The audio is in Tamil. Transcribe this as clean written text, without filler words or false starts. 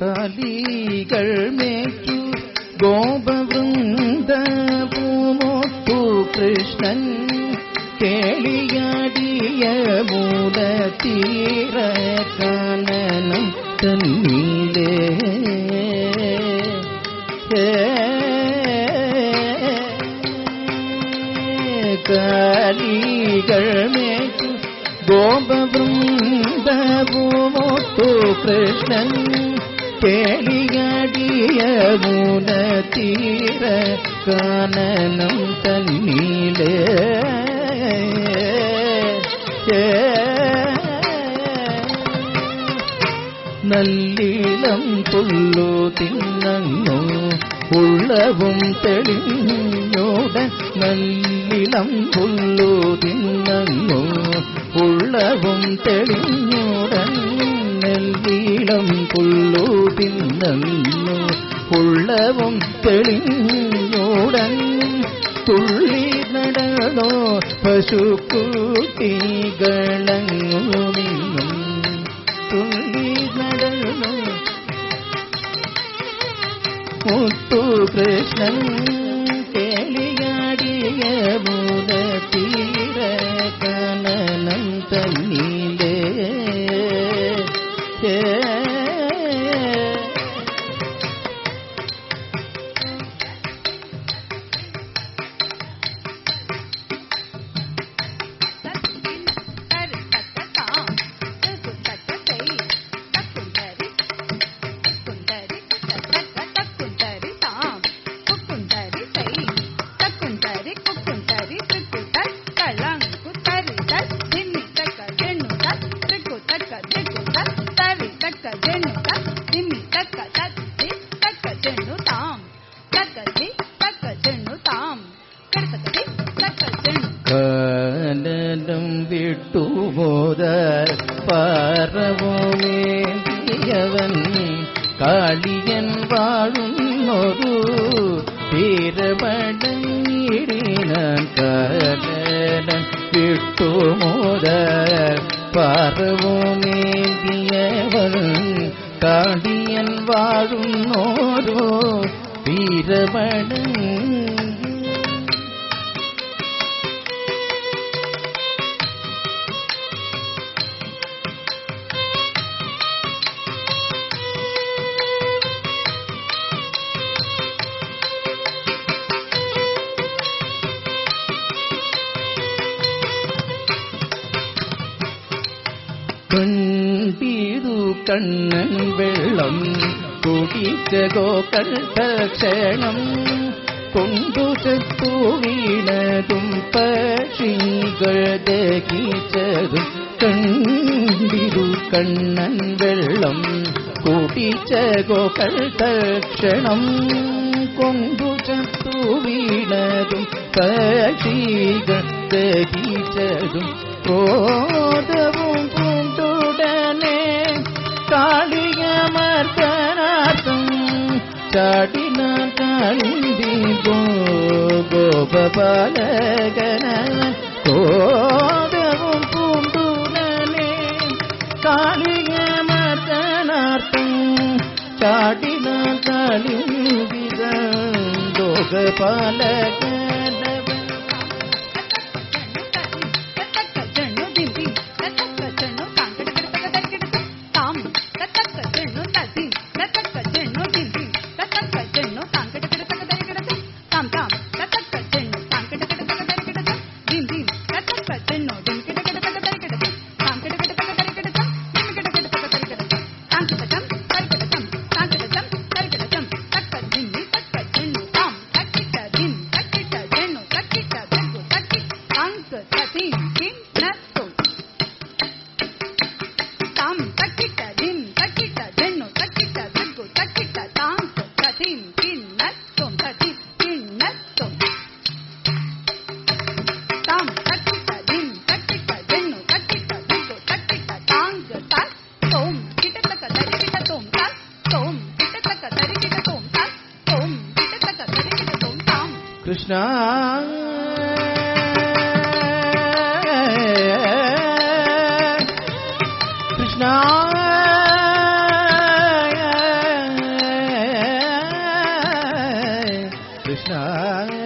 ಕಾಲಿಗಳ್ ಮೇಚು ಗೋಪವೃಂದ ಪೂಮೊತ್ತು ಕೃಷ್ಣನ್ ಕೇಳಿಯಾಡಿಯ ಮೂಲ ತೀರ ಕಾನನಂ ತನ್ನೀಲೇ ಕಾಲಿಗಳ್ ಮೇಚು ಗೋಪವೃಂದ ಪೂಮೊತ್ತು ಕೃಷ್ಣನ್ ಕೇಳಿಯಾಡಿಯ ಮೂಲ ತೀರ ಕಾನನಂ ತನ್ನೀಲೇ நல்லிளம் புல்லு தின்னோ உள்ளவும் தெளிഞ്ഞோடன் நல்லிளம் புல்லு தின்னோ உள்ளவும் தெளிഞ്ഞோடன் நல்லிளம் புல்லு தின்னோ உள்ளவும் தெளிഞ്ഞோடன் துள்ளி நடனோ பசுக்குட்டிகளங்குமின்னும் துள்ளி நடனோ முத்து கிருஷ்ணன் கேளியாடிய மூல தீர கனனம் தண்ணீலே கானனம் விட்டு போத பரவோமேந்தியவன் காளியன் வாழும் ஒரு வீரமடங்கிடினான் கானனம் விட்டு மோத பரவோமேந்தியவன் காளியன் வாழும் ஒரு வீரமடங் கண்டீது கண்ணன் வெள்ளம் குடித்த கோகல்பக்ஷணம் கொண்டு சத்து வீணதும் பஷிகள் தகிச்சதும் கண்டீது கண்ணன் வெள்ளம் குடித்த கோகல்பக்ஷணம் கொண்டு சத்து வீணதும் பஷிகள் தகிச்சதும் கோதவும் பூண்டுடனே காளியமர்த்தனார்த்தம் சாடினான் காளிந்தி கோபபாலகன கோதவும் பூண்டுடனே காளியமர்த்தனார்த்தம் சாடினான் காளிந்தி கோபபாலகன कृष्णा कृष्णा கண்ணா